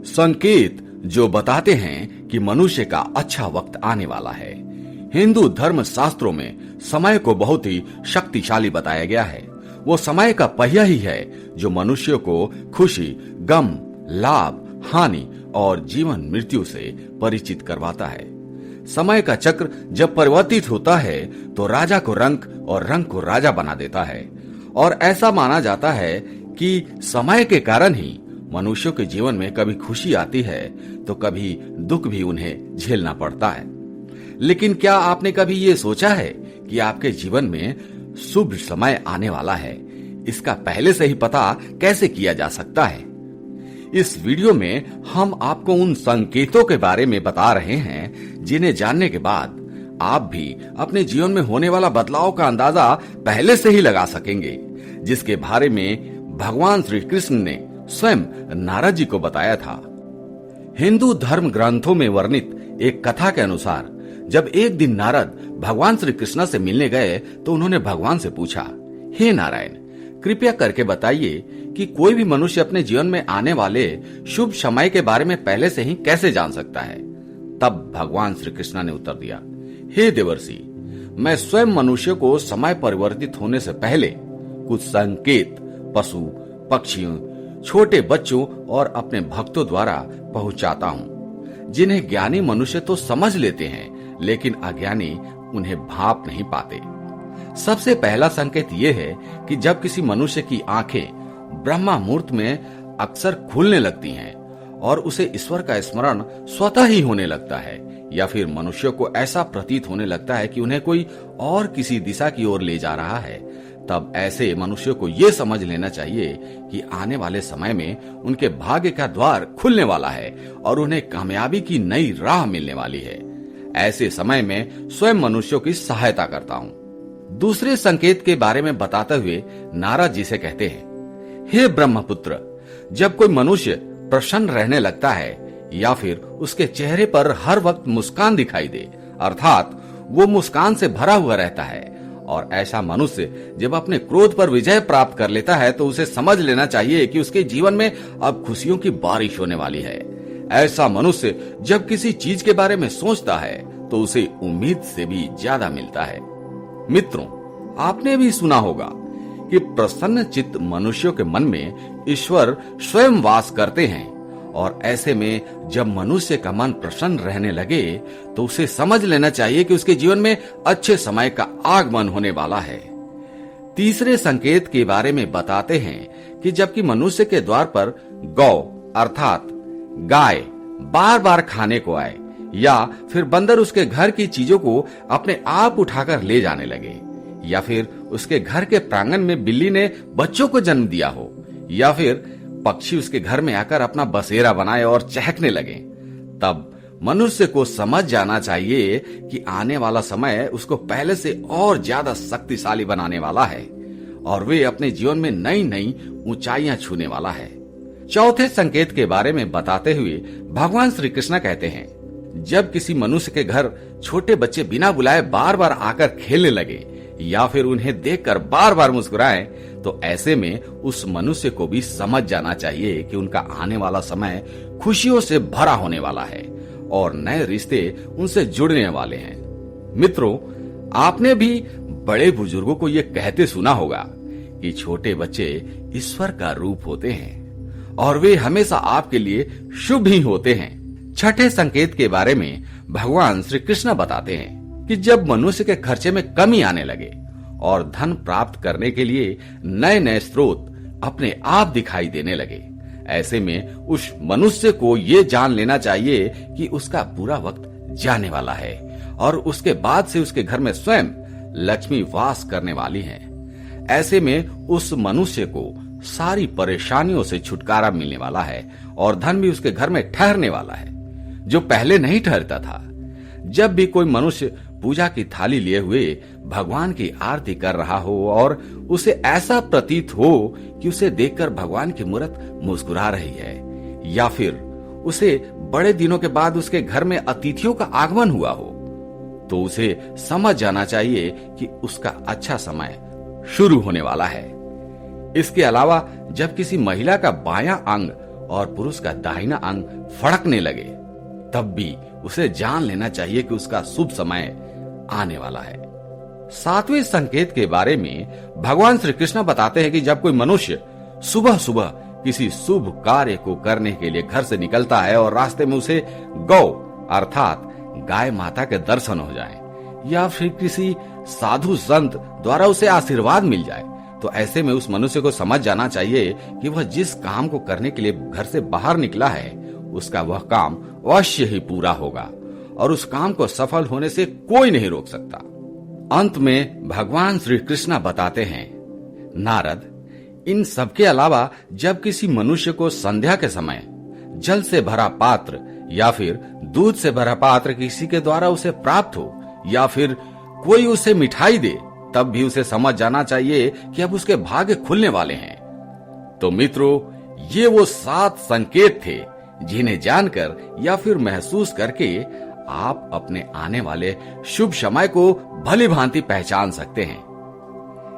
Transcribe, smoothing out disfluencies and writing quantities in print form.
संकेत जो बताते हैं कि मनुष्य का अच्छा वक्त आने वाला है। हिंदू धर्म शास्त्रों में समय को बहुत ही शक्तिशाली बताया गया है। वो समय का पहिया ही है जो मनुष्य को खुशी, गम, लाभ, हानि और जीवन मृत्यु से परिचित करवाता है। समय का चक्र जब परिवर्तित होता है तो राजा को रंक और रंक को राजा बना देता है और ऐसा माना जाता है कि समय के कारण ही मनुष्यों के जीवन में कभी खुशी आती है तो कभी दुख भी उन्हें झेलना पड़ता है। लेकिन क्या आपने कभी ये सोचा है कि आपके जीवन में शुभ समय आने वाला है? इसका पहले से ही पता कैसे किया जा सकता है? इस वीडियो में हम आपको उन संकेतों के बारे में बता रहे हैं जिन्हें जानने के बाद आप भी अपने जीवन में होने वाला बदलाव का अंदाजा पहले से ही लगा सकेंगे, जिसके बारे में भगवान श्री कृष्ण ने स्वयं नारद जी को बताया था। हिंदू धर्म ग्रंथों में वर्णित एक कथा के अनुसार जब एक दिन नारद भगवान श्री कृष्ण से मिलने गए तो उन्होंने भगवान से पूछा, हे नारायण, कृपया करके बताइए कि कोई भी मनुष्य अपने जीवन में आने वाले शुभ समय के बारे में पहले से ही कैसे जान सकता है? तब भगवान श्री कृष्ण ने उत्तर दिया, हे देवर्षि, मैं स्वयं मनुष्य को समय परिवर्तित होने से पहले कुछ संकेत पशु, पक्षियों, छोटे बच्चों और अपने भक्तों द्वारा पहुंचाता हूं, जिन्हें ज्ञानी मनुष्य तो समझ लेते हैं लेकिन अज्ञानी उन्हें भांप नहीं पाते। सबसे पहला संकेत यह है कि जब किसी मनुष्य की आंखें ब्रह्मा मुहूर्त में अक्सर खुलने लगती हैं और उसे ईश्वर का स्मरण स्वतः ही होने लगता है, या फिर मनुष्य को ऐसा प्रतीत होने लगता है कि उन्हें कोई और किसी दिशा की ओर ले जा रहा है, तब ऐसे मनुष्य को यह समझ लेना चाहिए कि आने वाले समय में उनके भाग्य का द्वार खुलने वाला है और उन्हें कामयाबी की नई राह मिलने वाली है। ऐसे समय में स्वयं मनुष्यों की सहायता करता हूँ। दूसरे संकेत के बारे में बताते हुए नारद जी से कहते हैं, हे ब्रह्मपुत्र, जब कोई मनुष्य प्रसन्न रहने लगता है या फिर उसके चेहरे पर हर वक्त मुस्कान दिखाई दे, अर्थात वो मुस्कान से भरा हुआ रहता है, और ऐसा मनुष्य जब अपने क्रोध पर विजय प्राप्त कर लेता है तो उसे समझ लेना चाहिए कि उसके जीवन में अब खुशियों की बारिश होने वाली है। ऐसा मनुष्य जब किसी चीज के बारे में सोचता है तो उसे उम्मीद से भी ज्यादा मिलता है। मित्रों, आपने भी सुना होगा कि प्रसन्न चित्त मनुष्यों के मन में ईश्वर स्वयं वास करते हैं, और ऐसे में जब मनुष्य का मन प्रसन्न रहने लगे तो उसे समझ लेना चाहिए कि उसके जीवन में अच्छे समय का आगमन होने वाला है। तीसरे संकेत के बारे में बताते हैं कि जबकि मनुष्य के द्वार पर गौ अर्थात गाय बार बार खाने को आए, या फिर बंदर उसके घर की चीजों को अपने आप उठाकर ले जाने लगे, या फिर उसके घर के प्रांगण में बिल्ली ने बच्चों को जन्म दिया हो, या फिर पक्षी उसके घर में आकर अपना बसेरा बनाए और चहकने लगे, तब मनुष्य को समझ जाना चाहिए कि आने वाला समय उसको पहले से और ज्यादा शक्तिशाली बनाने वाला है और वे अपने जीवन में नई नई ऊंचाइयां छूने वाला है। चौथे संकेत के बारे में बताते हुए भगवान श्री कृष्ण कहते हैं, जब किसी मनुष्य के घर छोटे बच्चे बिना बुलाए बार बार आकर खेलने लगे या फिर उन्हें देखकर बार बार मुस्कुराएं, तो ऐसे में उस मनुष्य को भी समझ जाना चाहिए कि उनका आने वाला समय खुशियों से भरा होने वाला है और नए रिश्ते उनसे जुड़ने वाले हैं। मित्रों, आपने भी बड़े बुजुर्गों को ये कहते सुना होगा कि छोटे बच्चे ईश्वर का रूप होते हैं और वे हमेशा आपके लिए शुभ ही होते हैं। छठे संकेत के बारे में भगवान श्री कृष्ण बताते हैं कि जब मनुष्य के खर्चे में कमी आने लगे और धन प्राप्त करने के लिए नए नए स्रोत अपने आप दिखाई देने लगे, ऐसे में उस मनुष्य को ये जान लेना चाहिए कि उसका बुरा वक्त जाने वाला है और उसके बाद से उसके घर में स्वयं लक्ष्मी वास करने वाली है। ऐसे में उस मनुष्य को सारी परेशानियों से छुटकारा मिलने वाला है और धन भी उसके घर में ठहरने वाला है, जो पहले नहीं ठहरता था। जब भी कोई मनुष्य पूजा की थाली लिए हुए भगवान की आरती कर रहा हो और उसे ऐसा प्रतीत हो कि उसे देखकर भगवान की मूर्त मुस्कुरा रही है, या फिर उसे बड़े दिनों के बाद उसके घर में अतिथियों का आगमन हुआ हो, तो उसे समझ जाना चाहिए कि उसका अच्छा समय शुरू होने वाला है। इसके अलावा जब किसी महिला का बायां अंग और पुरुष का दाहिना अंग फड़कने लगे, तब भी उसे जान लेना चाहिए कि उसका शुभ समय आने वाला है। 7वें संकेत के बारे में भगवान श्री कृष्ण बताते हैं कि जब कोई मनुष्य सुबह सुबह किसी शुभ कार्य को करने के लिए घर से निकलता है और रास्ते में उसे गौ अर्थात गाय माता के दर्शन हो जाए या फिर किसी साधु संत द्वारा उसे आशीर्वाद मिल जाए, तो ऐसे में उस मनुष्य को समझ जाना चाहिए कि वह जिस काम को करने के लिए घर से बाहर निकला है उसका वह काम अवश्य ही पूरा होगा और उस काम को सफल होने से कोई नहीं रोक सकता। अंत में भगवान श्री कृष्ण बताते हैं, नारद, इन सबके अलावा जब किसी मनुष्य को संध्या के समय जल से भरा पात्र या फिर दूध से भरा पात्र किसी के द्वारा उसे प्राप्त हो या फिर कोई उसे मिठाई दे, तब भी उसे समझ जाना चाहिए कि अब उसके भाग्य खुलने वाले हैं। तो मित्रों, ये वो 7 संकेत थे जिन्हें जानकर या फिर महसूस करके आप अपने आने वाले शुभ समय को भली भांति पहचान सकते हैं।